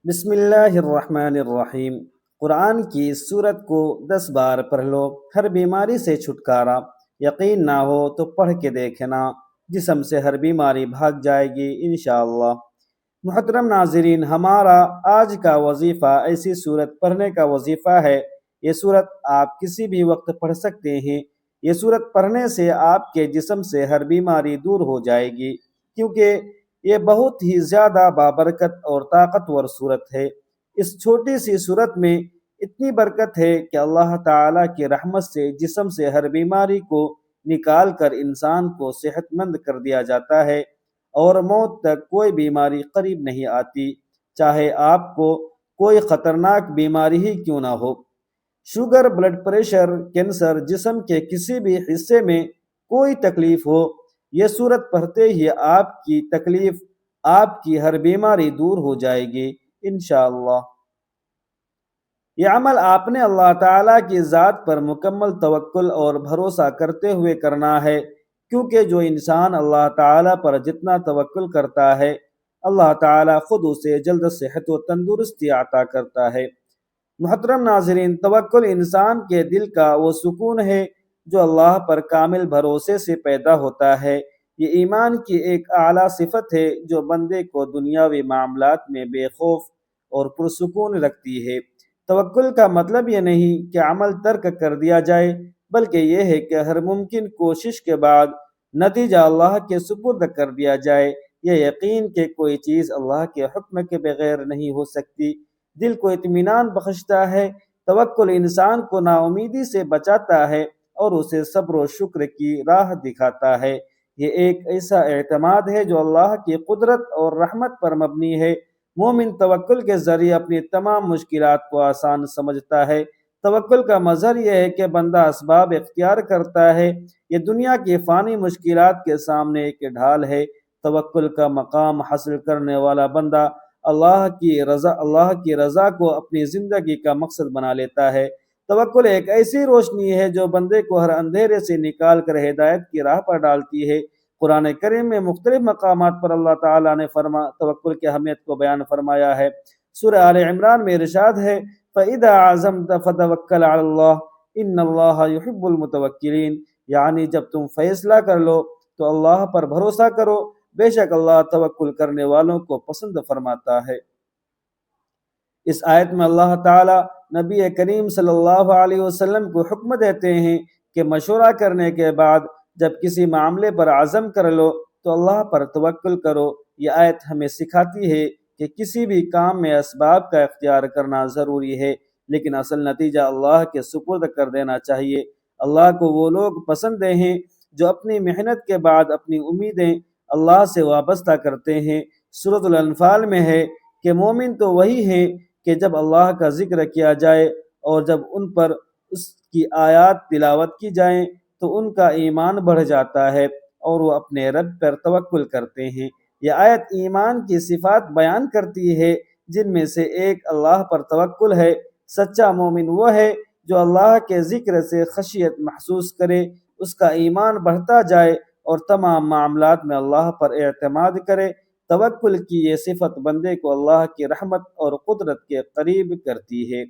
بسم اللہ الرحمن الرحیم۔ قرآن کی اس سورت کو 10 بار پڑھ لو، ہر بیماری سے چھٹکارا۔ یقین نہ ہو تو پڑھ کے دیکھنا، جسم سے ہر بیماری بھاگ جائے گی انشاءاللہ۔ محترم ناظرین، ہمارا آج کا وظیفہ ایسی سورت پڑھنے کا وظیفہ ہے۔ یہ سورت آپ کسی بھی وقت پڑھ سکتے ہیں۔ یہ سورت پڑھنے سے آپ کے جسم سے ہر بیماری دور ہو جائے گی، کیونکہ یہ بہت ہی زیادہ بابرکت اور طاقتور صورت ہے۔ اس چھوٹی سی صورت میں اتنی برکت ہے کہ اللہ تعالیٰ کی رحمت سے جسم سے ہر بیماری کو نکال کر انسان کو صحت مند کر دیا جاتا ہے، اور موت تک کوئی بیماری قریب نہیں آتی، چاہے آپ کو کوئی خطرناک بیماری ہی کیوں نہ ہو۔ شوگر، بلڈ پریشر، کینسر، جسم کے کسی بھی حصے میں کوئی تکلیف ہو، یہ سورت پڑھتے ہی آپ کی تکلیف، آپ کی ہر بیماری دور ہو جائے گی انشاءاللہ۔ یہ عمل آپ نے اللہ تعالیٰ کی ذات پر مکمل توکل اور بھروسہ کرتے ہوئے کرنا ہے، کیونکہ جو انسان اللہ تعالیٰ پر جتنا توکل کرتا ہے، اللہ تعالیٰ خود اسے جلد صحت و تندرستی عطا کرتا ہے۔ محترم ناظرین، توکل انسان کے دل کا وہ سکون ہے جو اللہ پر کامل بھروسے سے پیدا ہوتا ہے۔ یہ ایمان کی ایک اعلیٰ صفت ہے جو بندے کو دنیاوی معاملات میں بے خوف اور پرسکون رکھتی ہے۔ توکل کا مطلب یہ نہیں کہ عمل ترک کر دیا جائے، بلکہ یہ ہے کہ ہر ممکن کوشش کے بعد نتیجہ اللہ کے سپرد کر دیا جائے۔ یہ یقین کہ کوئی چیز اللہ کے حکم کے بغیر نہیں ہو سکتی دل کو اطمینان بخشتا ہے۔ توکل انسان کو نا امیدی سے بچاتا ہے اور اسے صبر و شکر کی راہ دکھاتا ہے۔ یہ ایک ایسا اعتماد ہے جو اللہ کی قدرت اور رحمت پر مبنی ہے۔ مومن توکل کے ذریعے اپنی تمام مشکلات کو آسان سمجھتا ہے۔ توکل کا مظہر یہ ہے کہ بندہ اسباب اختیار کرتا ہے۔ یہ دنیا کی فانی مشکلات کے سامنے ایک ڈھال ہے۔ توکل کا مقام حاصل کرنے والا بندہ اللہ کی رضا کو اپنی زندگی کا مقصد بنا لیتا ہے۔ توکل ایک ایسی روشنی ہے جو بندے کو ہر اندھیرے سے نکال کر ہدایت کی راہ پر ڈالتی ہے۔ قرآن کریم میں مختلف مقامات پر اللہ تعالیٰ نے توکل کی اہمیت کو بیان فرمایا ہے۔ سورہ آل عمران میں ارشاد ہے، فَإِذَا عَزَمْتَ فَتَوَكَّلْ عَلَى اللَّهِ إِنَّ اللَّهَ يُحِبُّ الْمُتَوَكِّلِينَ، یعنی جب تم فیصلہ کر لو تو اللہ پر بھروسہ کرو، بے شک اللہ توکل کرنے والوں کو پسند فرماتا ہے۔ اس آیت میں اللہ تعالیٰ نبی کریم صلی اللہ علیہ وسلم کو حکم دیتے ہیں کہ مشورہ کرنے کے بعد جب کسی معاملے پر عزم کر لو تو اللہ پر توکل کرو۔ یہ آیت ہمیں سکھاتی ہے کہ کسی بھی کام میں اسباب کا اختیار کرنا ضروری ہے، لیکن اصل نتیجہ اللہ کے سپرد کر دینا چاہیے۔ اللہ کو وہ لوگ پسند ہیں جو اپنی محنت کے بعد اپنی امیدیں اللہ سے وابستہ کرتے ہیں۔ سورۃ الانفال میں ہے کہ مومن تو وہی ہیں کہ جب اللہ کا ذکر کیا جائے اور جب ان پر اس کی آیات تلاوت کی جائیں تو ان کا ایمان بڑھ جاتا ہے اور وہ اپنے رب پر توکل کرتے ہیں۔ یہ آیت ایمان کی صفات بیان کرتی ہے، جن میں سے ایک اللہ پر توکل ہے۔ سچا مومن وہ ہے جو اللہ کے ذکر سے خشیت محسوس کرے، اس کا ایمان بڑھتا جائے اور تمام معاملات میں اللہ پر اعتماد کرے۔ توکل کی یہ صفت بندے کو اللہ کی رحمت اور قدرت کے قریب کرتی ہے۔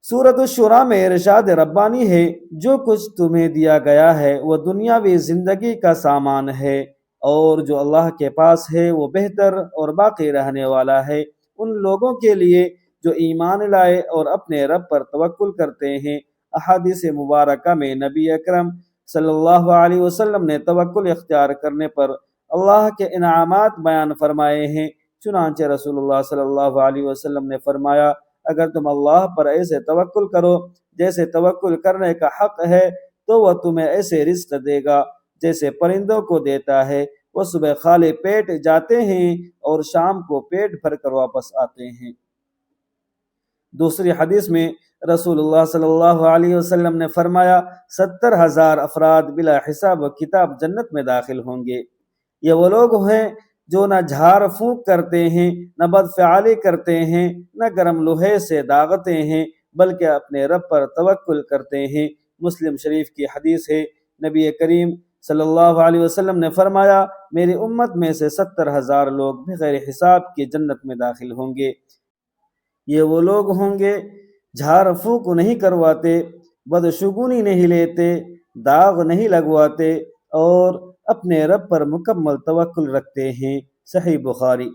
سورۃ الشورى میں ارشاد ربانی ہے، جو کچھ تمہیں دیا گیا ہے وہ دنیاوی زندگی کا سامان ہے، اور جو اللہ کے پاس ہے وہ بہتر اور باقی رہنے والا ہے ان لوگوں کے لیے جو ایمان لائے اور اپنے رب پر توکل کرتے ہیں۔ احادیث مبارکہ میں نبی اکرم صلی اللہ علیہ وسلم نے توکل اختیار کرنے پر اللہ کے انعامات بیان فرمائے ہیں۔ چنانچہ رسول اللہ صلی اللہ علیہ وسلم نے فرمایا، اگر تم اللہ پر ایسے توکل کرو جیسے توکل کرنے کا حق ہے تو وہ تمہیں ایسے رزق دے گا جیسے پرندوں کو دیتا ہے۔ وہ صبح خالی پیٹ جاتے ہیں اور شام کو پیٹ بھر کر واپس آتے ہیں۔ دوسری حدیث میں رسول اللہ صلی اللہ علیہ وسلم نے فرمایا، 70,000 افراد بلا حساب و کتاب جنت میں داخل ہوں گے۔ یہ وہ لوگ ہیں جو نہ جھاڑ پھونک کرتے ہیں، نہ بدفعالی کرتے ہیں، نہ گرم لوہے سے داغتے ہیں، بلکہ اپنے رب پر توکل کرتے ہیں۔ مسلم شریف کی حدیث ہے، نبی کریم صلی اللہ علیہ وسلم نے فرمایا، میری امت میں سے 70,000 لوگ بغیر حساب کی جنت میں داخل ہوں گے۔ یہ وہ لوگ ہوں گے جھاڑ پھونک نہیں کرواتے، بدشگونی نہیں لیتے، داغ نہیں لگواتے، اور اپنے رب پر مکمل توکل رکھتے ہیں۔ صحیح بخاری۔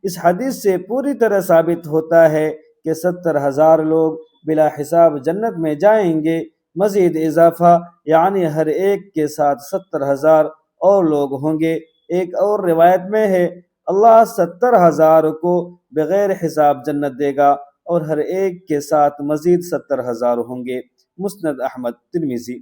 اس حدیث سے پوری طرح ثابت ہوتا ہے کہ 70,000 لوگ بلا حساب جنت میں جائیں گے۔ مزید اضافہ یعنی ہر ایک کے ساتھ 70,000 اور لوگ ہوں گے۔ ایک اور روایت میں ہے اللہ 70,000 کو بغیر حساب جنت دے گا اور ہر ایک کے ساتھ مزید 70,000 ہوں گے۔ مسند احمد ترمذی۔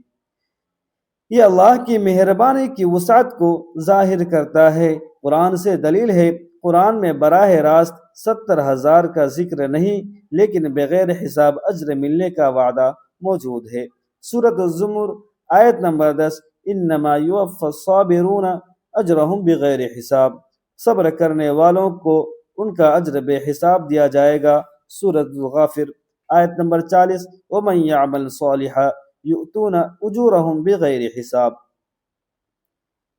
یہ اللہ کی مہربانی کی وسعت کو ظاہر کرتا ہے۔ قرآن سے دلیل ہے، قرآن میں براہ راست 70,000 کا ذکر نہیں، لیکن بغیر حساب اجر ملنے کا وعدہ موجود ہے۔ سورۃ الزمر آیت نمبر 10، انما یوفی الصابرون اجرہم بغیر حساب، صبر کرنے والوں کو ان کا اجر بے حساب دیا جائے گا۔ سورۃ الغافر آیت نمبر 40، ومن یعمل صالحا یؤتون اجورہم بغیر حساب،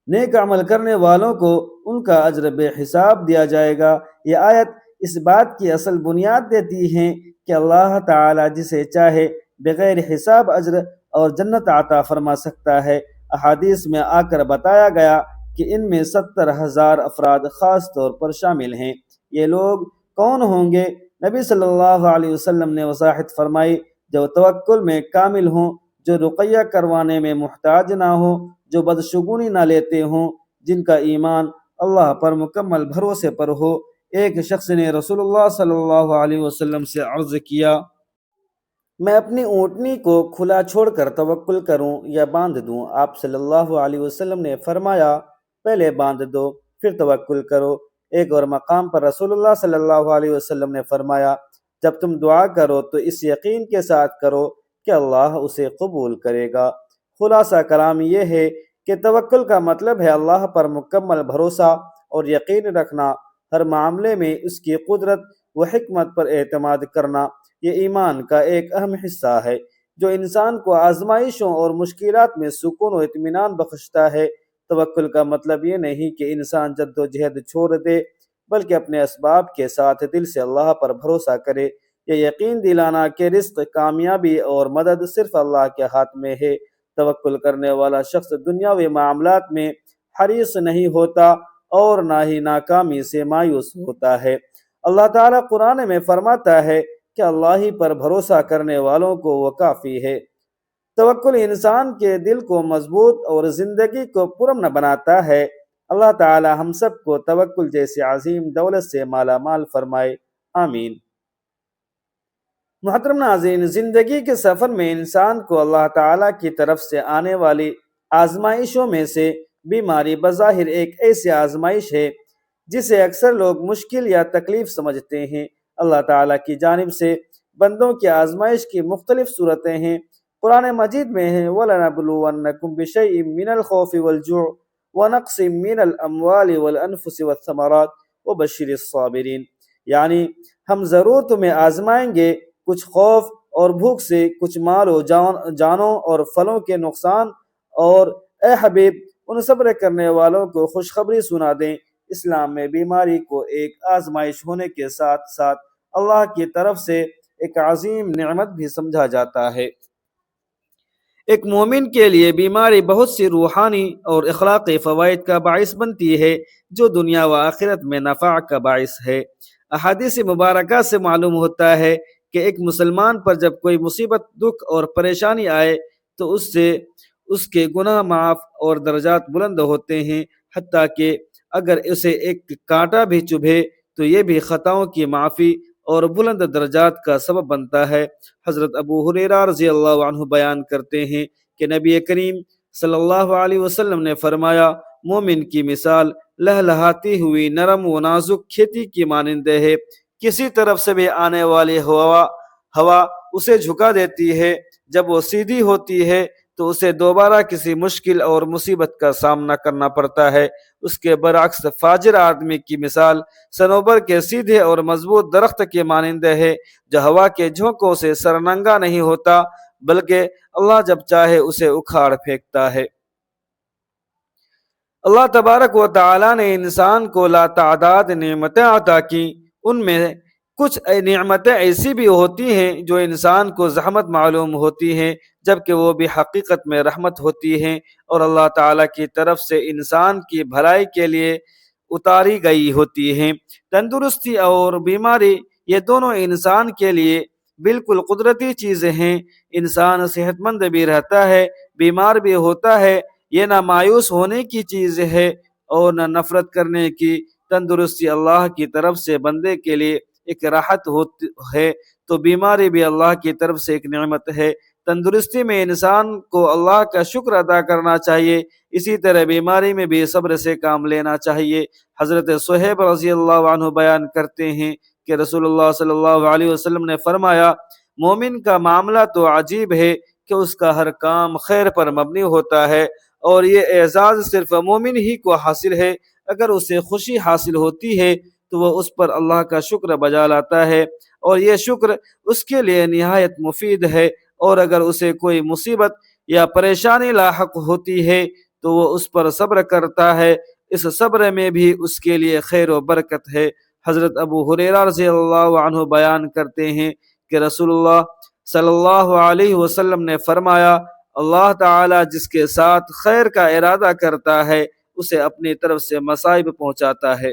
نیک عمل کرنے والوں کو ان کا اجر بے حساب دیا جائے گا۔ یہ آیت اس بات کی اصل بنیاد دیتی ہے کہ اللہ تعالی جسے چاہے بغیر حساب اجر اور جنت عطا فرما سکتا ہے۔ احادیث میں آ کر بتایا گیا کہ ان میں 70,000 افراد خاص طور پر شامل ہیں۔ یہ لوگ کون ہوں گے؟ نبی صلی اللہ علیہ وسلم نے وضاحت فرمائی، جو توکل میں کامل ہوں، جو رقیہ کروانے میں محتاج نہ ہوں، جو بدشگونی نہ لیتے ہوں، جن کا ایمان اللہ پر مکمل بھروسے پر ہو۔ ایک شخص نے رسول اللہ صلی اللہ علیہ وسلم سے عرض کیا، میں اپنی اونٹنی کو کھلا چھوڑ کر توکل کروں یا باندھ دوں؟ آپ صلی اللہ علیہ وسلم نے فرمایا، پہلے باندھ دو پھر توکل کرو۔ ایک اور مقام پر رسول اللہ صلی اللہ علیہ وسلم نے فرمایا، جب تم دعا کرو تو اس یقین کے ساتھ کرو کہ اللہ اسے قبول کرے گا۔ خلاصہ کلام یہ ہے کہ توکل کا مطلب ہے اللہ پر مکمل بھروسہ اور یقین رکھنا، ہر معاملے میں اس کی قدرت و حکمت پر اعتماد کرنا۔ یہ ایمان کا ایک اہم حصہ ہے جو انسان کو آزمائشوں اور مشکلات میں سکون و اطمینان بخشتا ہے۔ توکل کا مطلب یہ نہیں کہ انسان جد و جہد چھوڑ دے، بلکہ اپنے اسباب کے ساتھ دل سے اللہ پر بھروسہ کرے۔ یہ یقین دلانا کہ رزق، کامیابی اور مدد صرف اللہ کے ہاتھ میں ہے۔ توکل کرنے والا شخص دنیاوی معاملات میں حریص نہیں ہوتا اور نہ ہی ناکامی سے مایوس ہوتا ہے۔ اللہ تعالیٰ قرآن میں فرماتا ہے کہ اللہ ہی پر بھروسہ کرنے والوں کو وہ کافی ہے۔ توکل انسان کے دل کو مضبوط اور زندگی کو پرامن بناتا ہے۔ اللہ تعالی ہم سب کو توکل جیسی عظیم دولت سے مالا مال فرمائے، آمین۔ محترم ناظرین، زندگی کے سفر میں انسان کو اللہ تعالیٰ کی طرف سے آنے والی آزمائشوں میں سے بیماری بظاہر ایک ایسی آزمائش ہے جسے اکثر لوگ مشکل یا تکلیف سمجھتے ہیں۔ اللہ تعالیٰ کی جانب سے بندوں کی آزمائش کی مختلف صورتیں ہیں۔ قرآن مجید میں ہے وَلَنَبْلُوَنَّكُمْ بِشَيْءٍ مِّنَ الْخَوْفِ وَالْجُوعِ وَنَقْصٍ مِّنَ الْأَمْوَالِ وَالْأَنفُسِ وَالثَّمَرَاتِ وَبَشِّرِ الصَّابِرِينَ، یعنی ہم ضرور تمہیں آزمائیں گے، کچھ خوف اور بھوک سے، کچھ مال و جانوں اور پھلوں کے نقصان، اور اے حبیب ان صبر کرنے والوں کو خوشخبری سنا دیں۔ اسلام میں بیماری کو ایک آزمائش ہونے کے ساتھ ساتھ اللہ کی طرف سے ایک عظیم نعمت بھی سمجھا جاتا ہے۔ ایک مومن کے لیے بیماری بہت سی روحانی اور اخلاقی فوائد کا باعث بنتی ہے جو دنیا و آخرت میں نفع کا باعث ہے۔ احادیث مبارکہ سے معلوم ہوتا ہے کہ ایک مسلمان پر جب کوئی مصیبت، دکھ اور پریشانی آئے تو اس سے اس کے گناہ معاف اور درجات بلند ہوتے ہیں، حتیٰ کہ اگر اسے ایک کانٹا بھی چبھے تو یہ بھی خطاؤں کی معافی اور بلند درجات کا سبب بنتا ہے۔ حضرت ابو ہریرہ رضی اللہ عنہ بیان کرتے ہیں کہ نبی کریم صلی اللہ علیہ وسلم نے فرمایا، مومن کی مثال لہلہاتی ہوئی نرم و نازک کھیتی کی مانند ہے، کسی طرف سے بھی آنے والی ہوا اسے جھکا دیتی ہے، جب وہ سیدھی ہوتی ہے تو اسے دوبارہ کسی مشکل اور مصیبت کا سامنا کرنا پڑتا ہے۔ اس کے برعکس فاجر آدمی کی مثال صنوبر کے سیدھے اور مضبوط درخت کے مانند ہے جو ہوا کے جھونکوں سے سرنگا نہیں ہوتا، بلکہ اللہ جب چاہے اسے اکھاڑ پھینکتا ہے۔ اللہ تبارک و تعالی نے انسان کو لا تعداد نعمتیں عطا کی، ان میں کچھ نعمتیں ایسی بھی ہوتی ہیں جو انسان کو زحمت معلوم ہوتی ہیں، جبکہ وہ بھی حقیقت میں رحمت ہوتی ہیں اور اللہ تعالیٰ کی طرف سے انسان کی بھلائی کے لیے اتاری گئی ہوتی ہیں۔ تندرستی اور بیماری یہ دونوں انسان کے لیے بالکل قدرتی چیزیں ہیں۔ انسان صحت مند بھی رہتا ہے، بیمار بھی ہوتا ہے، یہ نہ مایوس ہونے کی چیز ہے اور نہ نفرت کرنے کی۔ تندرستی اللہ کی طرف سے بندے کے لیے ایک راحت ہوتی ہے، تو بیماری بھی اللہ کی طرف سے ایک نعمت ہے۔ تندرستی میں انسان کو اللہ کا شکر ادا کرنا چاہیے، اسی طرح بیماری میں بھی صبر سے کام لینا چاہیے۔ حضرت صہیب رضی اللہ عنہ بیان کرتے ہیں کہ رسول اللہ صلی اللہ علیہ وسلم نے فرمایا، مومن کا معاملہ تو عجیب ہے کہ اس کا ہر کام خیر پر مبنی ہوتا ہے، اور یہ اعزاز صرف مومن ہی کو حاصل ہے۔ اگر اسے خوشی حاصل ہوتی ہے تو وہ اس پر اللہ کا شکر بجا لاتا ہے، اور یہ شکر اس کے لیے نہایت مفید ہے، اور اگر اسے کوئی مصیبت یا پریشانی لاحق ہوتی ہے تو وہ اس پر صبر کرتا ہے، اس صبر میں بھی اس کے لیے خیر و برکت ہے۔ حضرت ابو ہریرہ رضی اللہ عنہ بیان کرتے ہیں کہ رسول اللہ صلی اللہ علیہ وسلم نے فرمایا، اللہ تعالی جس کے ساتھ خیر کا ارادہ کرتا ہے اسے اپنی طرف سے مصائب پہنچاتا ہے۔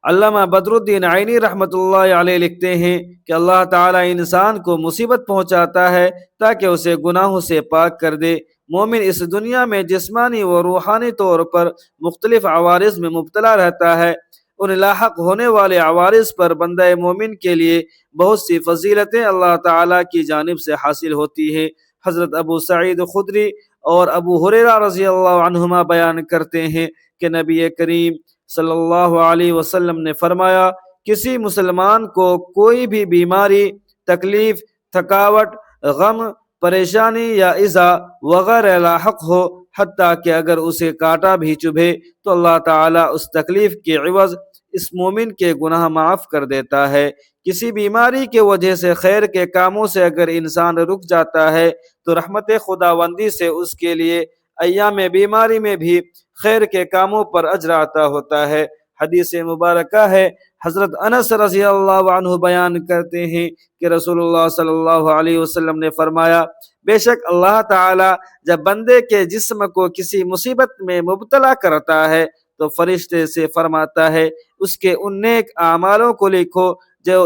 علامہ بدر الدین عینی رحمۃ اللہ علیہ لکھتے ہیں کہ اللہ تعالیٰ انسان کو مصیبت پہنچاتا ہے تاکہ اسے گناہوں سے پاک کر دے۔ مومن اس دنیا میں جسمانی و روحانی طور پر مختلف عوارض میں مبتلا رہتا ہے۔ ان لاحق ہونے والے عوارض پر بندہ مومن کے لیے بہت سی فضیلتیں اللہ تعالیٰ کی جانب سے حاصل ہوتی ہیں۔ حضرت ابو سعید خدری اور ابو ہریرہ رضی اللہ عنہما بیان کرتے ہیں کہ نبی کریم صلی اللہ علیہ وسلم نے فرمایا، کسی مسلمان کو کوئی بھی بیماری، تکلیف، تھکاوٹ، غم، پریشانی یا ایذا وغیرہ لاحق ہو، حتیٰ کہ اگر اسے کانٹا بھی چبھے تو اللہ تعالیٰ اس تکلیف کے عوض اس مومن کے گناہ معاف کر دیتا ہے۔ کسی بیماری کی وجہ سے خیر کے کاموں سے اگر انسان رک جاتا ہے تو رحمت خداوندی سے اس کے لیے ایام بیماری میں بھی خیر کے کاموں پر اجر عطا ہوتا ہے۔ حدیث مبارکہ ہے، حضرت انس رضی اللہ عنہ بیان کرتے ہیں کہ رسول اللہ صلی اللہ علیہ وسلم نے فرمایا، بے شک اللہ تعالی جب بندے کے جسم کو کسی مصیبت میں مبتلا کرتا ہے تو فرشتے سے فرماتا ہے، اس کے ان نیک اعمالوں کو لکھو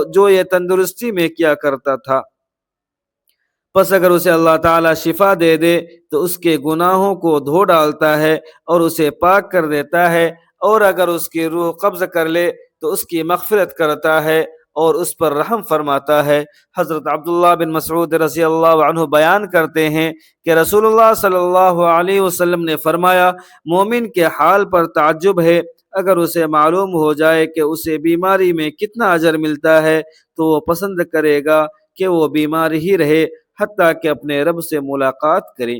جو یہ تندرستی میں کیا کرتا تھا۔ پس اگر اسے اللہ تعالیٰ شفا دے دے تو اس کے گناہوں کو دھو ڈالتا ہے اور اسے پاک کر دیتا ہے، اور اگر اس کی روح قبض کر لے تو اس کی مغفرت کرتا ہے اور اس پر رحم فرماتا ہے۔ حضرت عبداللہ بن مسعود رضی اللہ عنہ بیان کرتے ہیں کہ رسول اللہ صلی اللہ علیہ وسلم نے فرمایا، مومن کے حال پر تعجب ہے، اگر اسے معلوم ہو جائے کہ اسے بیماری میں کتنا اجر ملتا ہے تو وہ پسند کرے گا کہ وہ بیمار ہی رہے حتیٰ کہ اپنے رب سے ملاقات کرے۔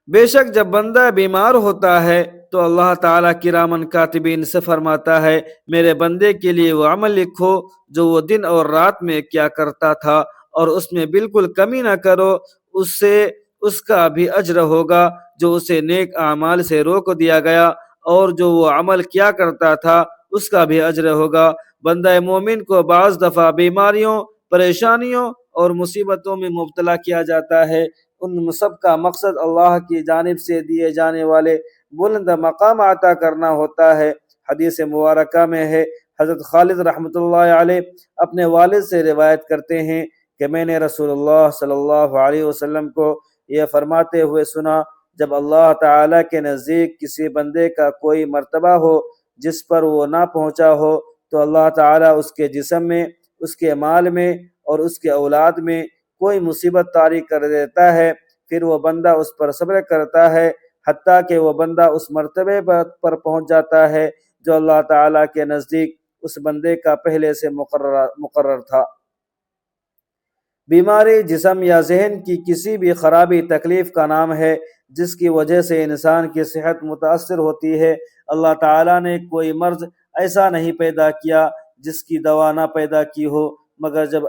بے شک جب بندہ بیمار ہوتا ہے تو اللہ تعالیٰ کرامن کاتبین سے فرماتا ہے، میرے بندے کے لیے وہ عمل لکھو جو وہ دن اور رات میں کیا کرتا تھا، اور اس میں بالکل کمی نہ کرو، اس سے اس کا بھی اجر ہوگا جو اسے نیک اعمال سے روک دیا گیا، اور جو وہ عمل کیا کرتا تھا اس کا بھی اجر ہوگا۔ بندہ مومن کو بعض دفعہ بیماریوں، پریشانیوں اور مصیبتوں میں مبتلا کیا جاتا ہے، ان سب کا مقصد اللہ کی جانب سے دیے جانے والے بلند مقام عطا کرنا ہوتا ہے۔ حدیث مبارکہ میں ہے، حضرت خالد رحمۃ اللہ علیہ اپنے والد سے روایت کرتے ہیں کہ میں نے رسول اللہ صلی اللہ علیہ وسلم کو یہ فرماتے ہوئے سنا، جب اللہ تعالیٰ کے نزدیک کسی بندے کا کوئی مرتبہ ہو جس پر وہ نہ پہنچا ہو تو اللہ تعالیٰ اس کے جسم میں، اس کے مال میں اور اس کے اولاد میں کوئی مصیبت طاری کر دیتا ہے، پھر وہ بندہ اس پر صبر کرتا ہے حتیٰ کہ وہ بندہ اس مرتبے پر پہنچ جاتا ہے جو اللہ تعالیٰ کے نزدیک اس بندے کا پہلے سے مقرر تھا۔ بیماری جسم یا ذہن کی کسی بھی خرابی تکلیف کا نام ہے جس کی وجہ سے انسان کی صحت متاثر ہوتی ہے۔ اللہ تعالیٰ نے کوئی مرض ایسا نہیں پیدا کیا جس کی دوا نہ پیدا کی ہو، مگر جب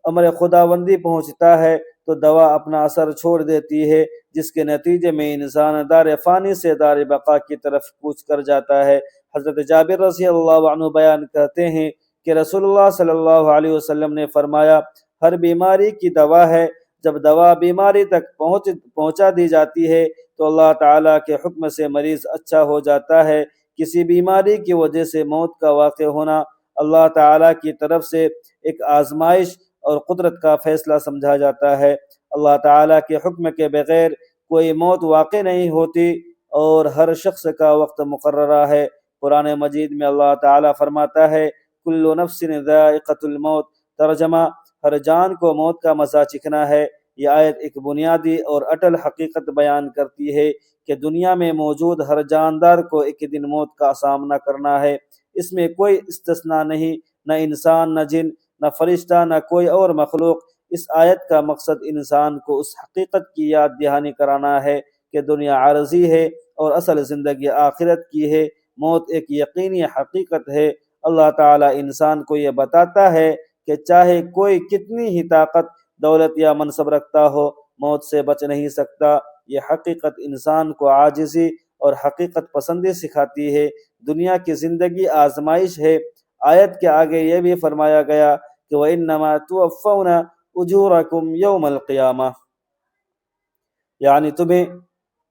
امر خداوندی پہنچتا ہے تو دوا اپنا اثر چھوڑ دیتی ہے، جس کے نتیجے میں انسان دار فانی سے دار بقا کی طرف کوچ کر جاتا ہے۔ حضرت جابر رضی اللہ عنہ بیان کرتے ہیں کہ رسول اللہ صلی اللہ علیہ وسلم نے فرمایا، ہر بیماری کی دوا ہے، جب دوا بیماری تک پہنچا دی جاتی ہے تو اللہ تعالیٰ کے حکم سے مریض اچھا ہو جاتا ہے۔ کسی بیماری کی وجہ سے موت کا واقع ہونا اللہ تعالیٰ کی طرف سے ایک آزمائش اور قدرت کا فیصلہ سمجھا جاتا ہے۔ اللہ تعالیٰ کے حکم کے بغیر کوئی موت واقع نہیں ہوتی اور ہر شخص کا وقت مقررہ ہے۔ قرآن مجید میں اللہ تعالیٰ فرماتا ہے، کل نفس ذائقۃ الموت، ترجمہ ہر جان کو موت کا مزہ چکھنا ہے۔ یہ آیت ایک بنیادی اور اٹل حقیقت بیان کرتی ہے کہ دنیا میں موجود ہر جاندار کو ایک دن موت کا سامنا کرنا ہے۔ اس میں کوئی استثناء نہیں، نہ انسان، نہ جن، نہ فرشتہ، نہ کوئی اور مخلوق۔ اس آیت کا مقصد انسان کو اس حقیقت کی یاد دہانی کرانا ہے کہ دنیا عارضی ہے اور اصل زندگی آخرت کی ہے۔ موت ایک یقینی حقیقت ہے۔ اللہ تعالیٰ انسان کو یہ بتاتا ہے کہ چاہے کوئی کتنی ہی طاقت، دولت یا منصب رکھتا ہو، موت سے بچ نہیں سکتا۔ یہ حقیقت انسان کو عاجزی اور حقیقت پسندی سکھاتی ہے۔ دنیا کی زندگی آزمائش ہے۔ آیت کے آگے یہ بھی فرمایا گیا کہ وَإِنَّمَا تُوَفَّوْنَ أُجُورَكُمْ يَوْمَ الْقِيَامَةِ، یعنی تمہیں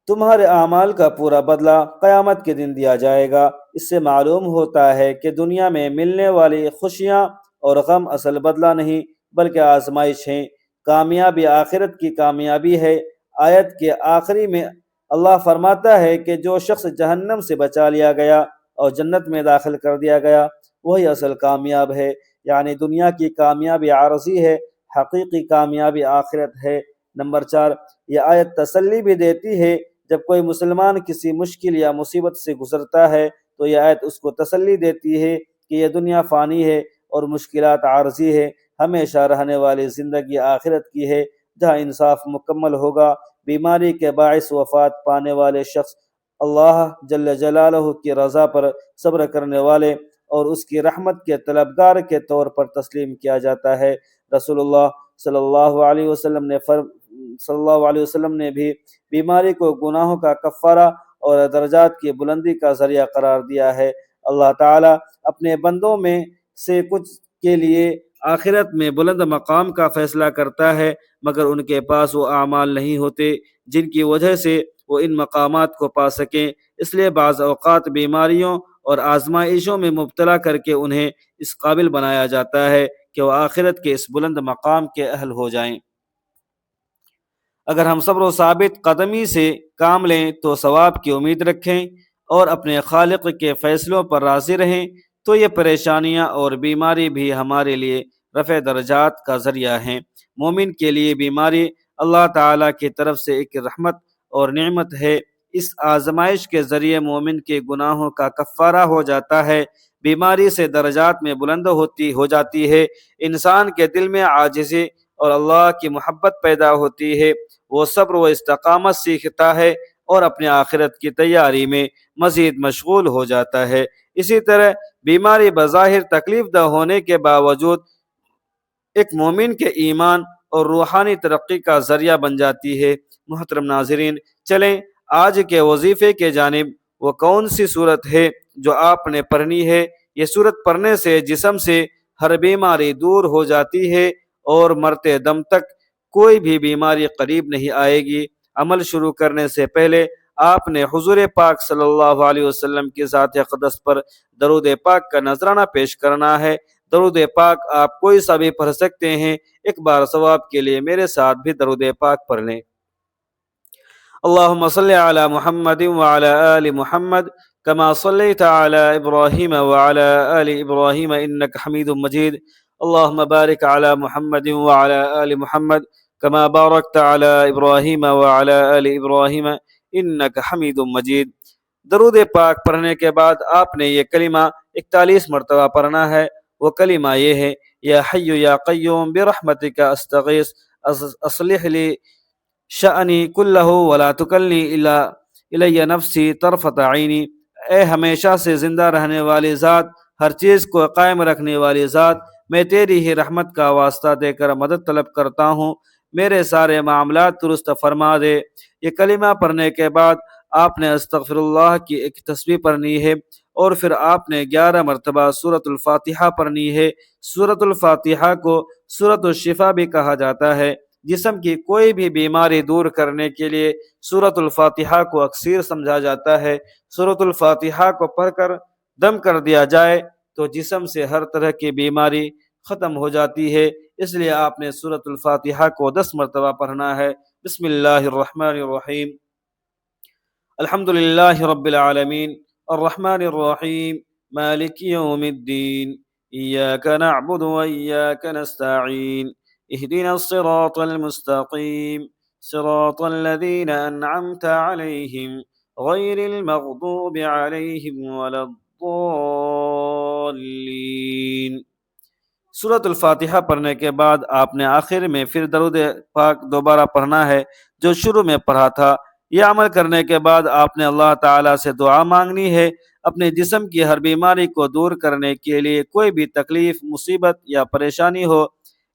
تمہارے اعمال کا پورا بدلہ قیامت کے دن دیا جائے گا۔ اس سے معلوم ہوتا ہے کہ دنیا میں ملنے والی خوشیاں اور غم اصل بدلہ نہیں بلکہ آزمائش ہیں۔ کامیابی آخرت کی کامیابی ہے۔ آیت کے آخری میں اللہ فرماتا ہے کہ جو شخص جہنم سے بچا لیا گیا اور جنت میں داخل کر دیا گیا وہی اصل کامیاب ہے۔ یعنی دنیا کی کامیابی عارضی ہے، حقیقی کامیابی آخرت ہے۔ نمبر 4، یہ آیت تسلی بھی دیتی ہے۔ جب کوئی مسلمان کسی مشکل یا مصیبت سے گزرتا ہے تو یہ آیت اس کو تسلی دیتی ہے کہ یہ دنیا فانی ہے اور مشکلات عارضی ہے، ہمیشہ رہنے والی زندگی آخرت کی ہے جہاں انصاف مکمل ہوگا۔ بیماری کے باعث وفات پانے والے شخص اللہ جل جلالہ کی رضا پر صبر کرنے والے اور اس کی رحمت کے طلبگار کے طور پر تسلیم کیا جاتا ہے۔ رسول اللہ صلی اللہ علیہ وسلم نے بھی بیماری کو گناہوں کا کفارہ اور درجات کی بلندی کا ذریعہ قرار دیا ہے۔ اللہ تعالیٰ اپنے بندوں میں سے کچھ کے لیے آخرت میں بلند مقام کا فیصلہ کرتا ہے، مگر ان کے پاس وہ اعمال نہیں ہوتے جن کی وجہ سے وہ ان مقامات کو پا سکیں۔ اس لیے بعض اوقات بیماریوں اور آزمائشوں میں مبتلا کر کے انہیں اس قابل بنایا جاتا ہے کہ وہ آخرت کے اس بلند مقام کے اہل ہو جائیں۔ اگر ہم صبر و ثابت قدمی سے کام لیں تو ثواب کی امید رکھیں اور اپنے خالق کے فیصلوں پر راضی رہیں تو یہ پریشانیاں اور بیماری بھی ہمارے لیے رفع درجات کا ذریعہ ہیں۔ مومن کے لیے بیماری اللہ تعالیٰ کی طرف سے ایک رحمت اور نعمت ہے۔ اس آزمائش کے ذریعے مومن کے گناہوں کا کفارہ ہو جاتا ہے، بیماری سے درجات میں بلند ہو جاتی ہے، انسان کے دل میں عاجزی اور اللہ کی محبت پیدا ہوتی ہے، وہ صبر و استقامت سیکھتا ہے اور اپنے آخرت کی تیاری میں مزید مشغول ہو جاتا ہے۔ اسی طرح بیماری بظاہر تکلیف دہ ہونے کے باوجود ایک مومن کے ایمان اور روحانی ترقی کا ذریعہ بن جاتی ہے۔ محترم ناظرین، چلیں آج کے وظیفے کے جانب۔ وہ کون سی صورت ہے جو آپ نے پڑھنی ہے؟ یہ صورت پڑھنے سے جسم سے ہر بیماری دور ہو جاتی ہے اور مرتے دم تک کوئی بھی بیماری قریب نہیں آئے گی۔ عمل شروع کرنے سے پہلے آپ نے حضور پاک صلی اللہ علیہ وسلم کی ذات اقدس پر درود پاک کا نذرانہ پیش کرنا ہے۔ درود پاک آپ کوئی سا بھی پڑھ سکتے ہیں۔ ایک بار ثواب کے لیے میرے ساتھ بھی درود پاک پڑھ لیں۔ اللہم صلی علی محمد وعلی آل محمد کما صلیت علی ابراہیم وعلی آل ابراہیم انک حمید مجید۔ اللہم بارک علی محمد وعلی آل محمد کما بارکت علی ابراہیم وعلی آل ابراہیم انک حمید مجید۔ درود پاک پڑھنے کے بعد آپ نے یہ کلمہ 41 مرتبہ پڑھنا ہے۔ وہ کلمہ یہ ہے، یا حی یا قیوم برحمتک استغیث اصلح لی شأنی کلہ ولا تکلنی الی نفسی طرفۃ عینی۔ اے ہمیشہ سے زندہ رہنے والی ذات، ہر چیز کو قائم رکھنے والی ذات، میں تیری ہی رحمت کا واسطہ دے کر مدد طلب کرتا ہوں، میرے سارے معاملات درست فرما دے۔ یہ کلمہ پڑھنے کے بعد آپ نے استغفر اللہ کی ایک تسبیح پڑھنی ہے اور پھر آپ نے 11 مرتبہ سورۃ الفاتحہ پڑھنی ہے۔ سورۃ الفاتحہ کو سورۃ الشفا بھی کہا جاتا ہے۔ جسم کی کوئی بھی بیماری دور کرنے کے لیے سورۃ الفاتحہ کو اکثیر سمجھا جاتا ہے۔ سورۃ الفاتحہ کو پڑھ کر دم کر دیا جائے تو جسم سے ہر طرح کی بیماری ختم ہو جاتی ہے۔ اس لیے آپ نے سورۃ الفاتحہ کو 10 مرتبہ پڑھنا ہے۔ بسم اللہ الرحمن الرحیم، الحمد للہ رب العالمین، الرحمن الرحیم، مالک یوم الدین، ایاک نعبد و ایاک نستعین، اہدنا الصراط المستقیم، صراط الذین انعمت علیہم غیر المغضوب علیہم ولا الضالین۔ سورۃ الفاتحہ پڑھنے کے بعد آپ نے آخر میں پھر درود پاک دوبارہ پڑھنا ہے جو شروع میں پڑھا تھا۔ یہ عمل کرنے کے بعد آپ نے اللہ تعالیٰ سے دعا مانگنی ہے اپنے جسم کی ہر بیماری کو دور کرنے کے لیے۔ کوئی بھی تکلیف، مصیبت یا پریشانی ہو،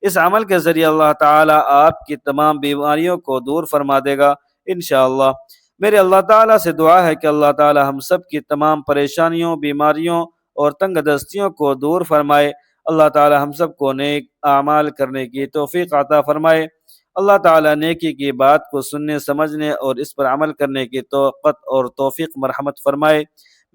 اس عمل کے ذریعے اللہ تعالیٰ آپ کی تمام بیماریوں کو دور فرما دے گا انشاءاللہ۔ میرے اللہ تعالیٰ سے دعا ہے کہ اللہ تعالیٰ ہم سب کی تمام پریشانیوں، بیماریوں اور تنگ دستیوں کو دور فرمائے۔ اللہ تعالیٰ ہم سب کو نیک اعمال کرنے کی توفیق عطا فرمائے۔ اللہ تعالیٰ نیکی کی بات کو سننے، سمجھنے اور اس پر عمل کرنے کی توقت اور توفیق مرحمت فرمائے۔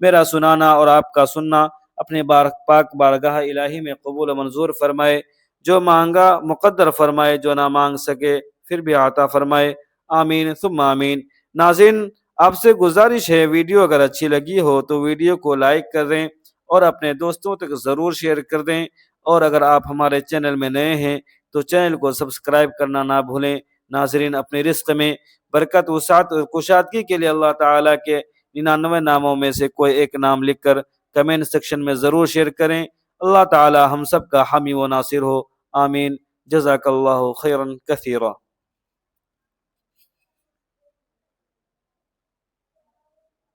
میرا سنانا اور آپ کا سننا اپنے پاک بارگاہ الہی میں قبول و منظور فرمائے۔ جو مانگا مقدر فرمائے، جو نہ مانگ سکے پھر بھی عطا فرمائے۔ آمین ثم آمین۔ ناظرین، آپ سے گزارش ہے، ویڈیو اگر اچھی لگی ہو تو ویڈیو کو لائک کر دیں اور اپنے دوستوں تک ضرور شیئر کر دیں، اور اگر آپ ہمارے چینل میں نئے ہیں تو چینل کو سبسکرائب کرنا نہ بھولیں۔ ناظرین، اپنے رزق میں برکت، وسعت اور کشادگی کے لیے اللہ تعالیٰ کے 99 ناموں میں سے کوئی ایک نام لکھ کر کمنٹ سیکشن میں ضرور شیئر کریں۔ اللہ تعالیٰ ہم سب کا حامی و ناصر ہو، آمین۔ جزاک اللہ خیرا کثیرا۔